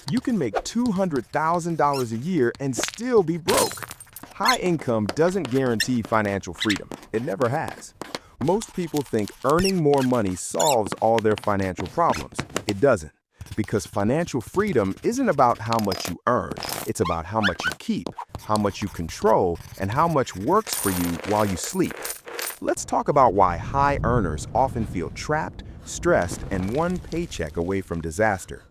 You can make $200,000 a year and still be broke. High income doesn't guarantee financial freedom. It never has. Most people think earning more money solves all their financial problems. It doesn't. Because financial freedom isn't about how much you earn. It's about how much you keep, how much you control, and how much works for you while you sleep. Let's talk about why high earners often feel trapped, stressed, and one paycheck away from disaster.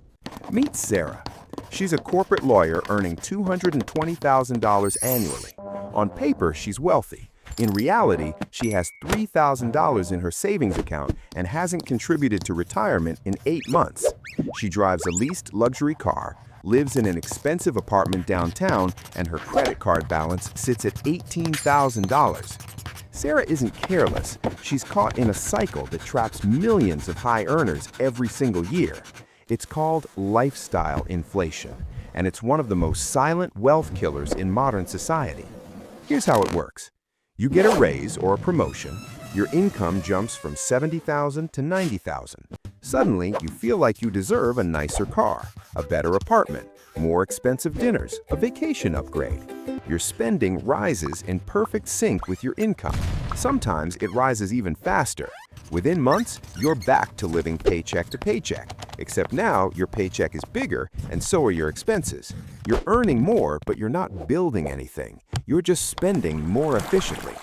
Meet Sarah. She's a corporate lawyer earning $220,000 annually. On paper, she's wealthy. In reality, she has $3,000 in her savings account and hasn't contributed to retirement in 8 months. She drives a leased luxury car, lives in an expensive apartment downtown, and her credit card balance sits at $18,000. Sarah isn't careless. She's caught in a cycle that traps millions of high earners every single year. It's called lifestyle inflation, and it's one of the most silent wealth killers in modern society. Here's how it works. You get a raise or a promotion, your income jumps from $70,000 to $90,000. Suddenly, you feel like you deserve a nicer car, a better apartment, more expensive dinners, a vacation upgrade. Your spending rises in perfect sync with your income. Sometimes it rises even faster. Within months, you're back to living paycheck to paycheck, except now your paycheck is bigger and so are your expenses. You're earning more, but you're not building anything. You're just spending more efficiently.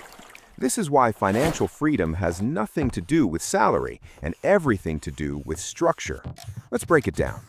This is why financial freedom has nothing to do with salary and everything to do with structure. Let's break it down.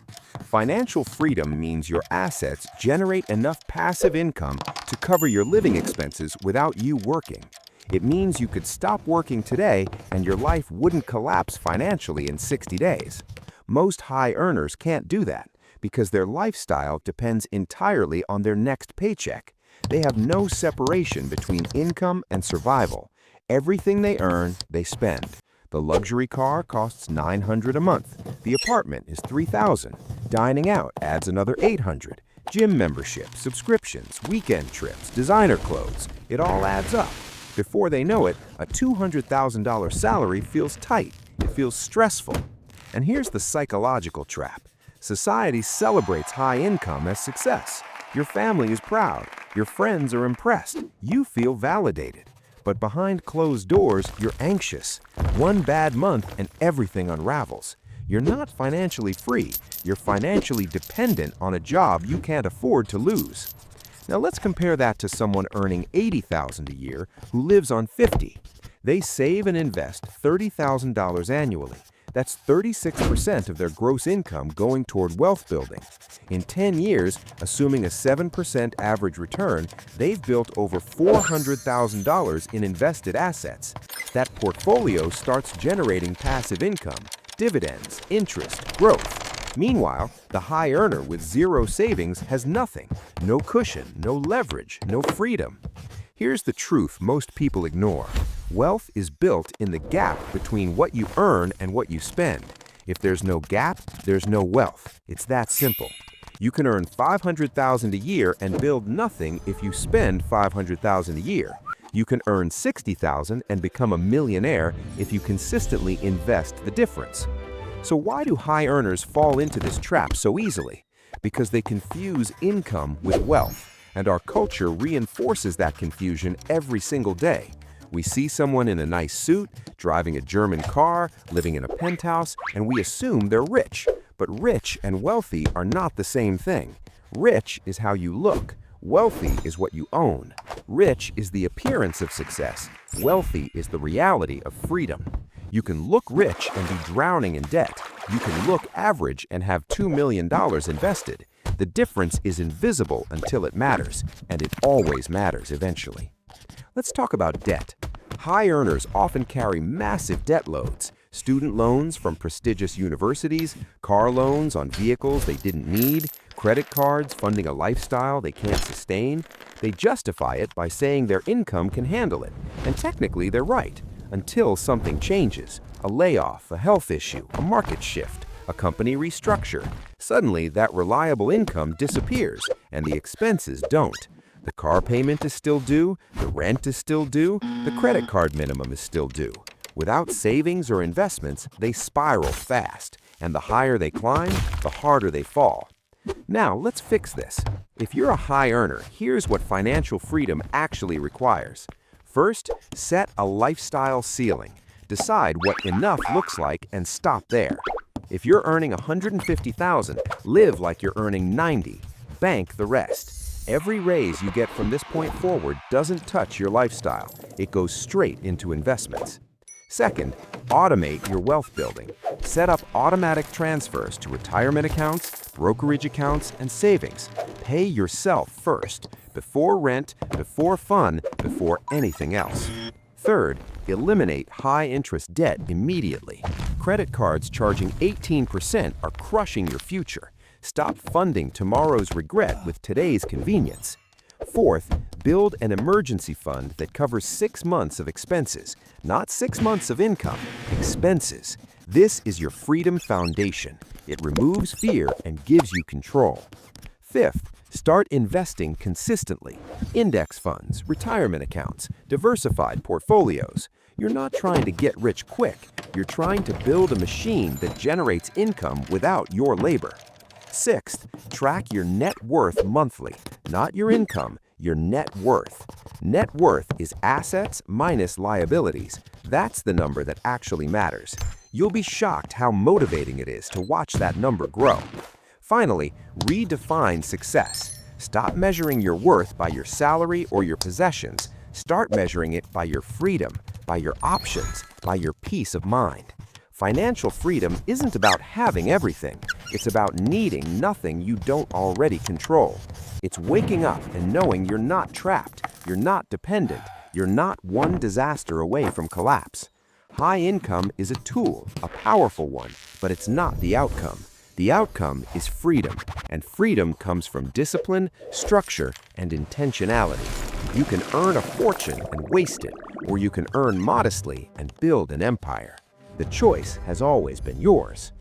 Financial freedom means your assets generate enough passive income to cover your living expenses without you working. It means you could stop working today and your life wouldn't collapse financially in 60 days. Most high earners can't do that because their lifestyle depends entirely on their next paycheck. They have no separation between income and survival. Everything they earn, they spend. The luxury car costs $900 a month. The apartment is $3,000. Dining out adds another $800. Gym membership, subscriptions, weekend trips, designer clothes, it all adds up. Before they know it, a $200,000 salary feels tight. It feels stressful. And here's the psychological trap. Society celebrates high income as success. Your family is proud. Your friends are impressed. You feel validated. But behind closed doors, you're anxious. One bad month and everything unravels. You're not financially free. You're financially dependent on a job you can't afford to lose. Now let's compare that to someone earning $80,000 a year who lives on $50,000. They save and invest $30,000 annually. That's 36% of their gross income going toward wealth building. In 10 years, assuming a 7% average return, they've built over $400,000 in invested assets. That portfolio starts generating passive income, dividends, interest, growth. Meanwhile, the high earner with zero savings has nothing. No cushion, no leverage, no freedom. Here's the truth most people ignore. Wealth is built in the gap between what you earn and what you spend. If there's no gap, there's no wealth. It's that simple. You can earn $500,000 a year and build nothing if you spend $500,000 a year. You can earn $60,000 and become a millionaire if you consistently invest the difference. So why do high earners fall into this trap so easily? Because they confuse income with wealth. And our culture reinforces that confusion every single day. We see someone in a nice suit, driving a German car, living in a penthouse, and we assume they're rich. But rich and wealthy are not the same thing. Rich is how you look. Wealthy is what you own. Rich is the appearance of success. Wealthy is the reality of freedom. You can look rich and be drowning in debt. You can look average and have $2 million invested. The difference is invisible until it matters, and it always matters eventually. Let's talk about debt. High earners often carry massive debt loads. Student loans from prestigious universities, car loans on vehicles they didn't need, credit cards funding a lifestyle they can't sustain. They justify it by saying their income can handle it, and technically they're right, until something changes. A layoff, a health issue, a market shift, a company restructure. Suddenly, that reliable income disappears, and the expenses don't. The car payment is still due, the rent is still due, the credit card minimum is still due. Without savings or investments, they spiral fast, and the higher they climb, the harder they fall. Now, let's fix this. If you're a high earner, here's what financial freedom actually requires. First, set a lifestyle ceiling. Decide what enough looks like and stop there. If you're earning $150,000, live like you're earning 90. Bank the rest. Every raise you get from this point forward doesn't touch your lifestyle. It goes straight into investments. Second, automate your wealth building. Set up automatic transfers to retirement accounts, brokerage accounts, and savings. Pay yourself first, before rent, before fun, before anything else. Third, eliminate high-interest debt immediately. Credit cards charging 18% are crushing your future. Stop funding tomorrow's regret with today's convenience. Fourth, build an emergency fund that covers 6 months of expenses, not 6 months of income, expenses. This is your freedom foundation. It removes fear and gives you control. Fifth, start investing consistently. Index funds, retirement accounts, diversified portfolios. You're not trying to get rich quick. You're trying to build a machine that generates income without your labor. Sixth, track your net worth monthly, not your income, your net worth. Net worth is assets minus liabilities. That's the number that actually matters. You'll be shocked how motivating it is to watch that number grow. Finally, redefine success. Stop measuring your worth by your salary or your possessions. Start measuring it by your freedom, by your options, by your peace of mind. Financial freedom isn't about having everything. It's about needing nothing you don't already control. It's waking up and knowing you're not trapped, you're not dependent, you're not one disaster away from collapse. High income is a tool, a powerful one, but it's not the outcome. The outcome is freedom, and freedom comes from discipline, structure, and intentionality. You can earn a fortune and waste it, or you can earn modestly and build an empire. The choice has always been yours.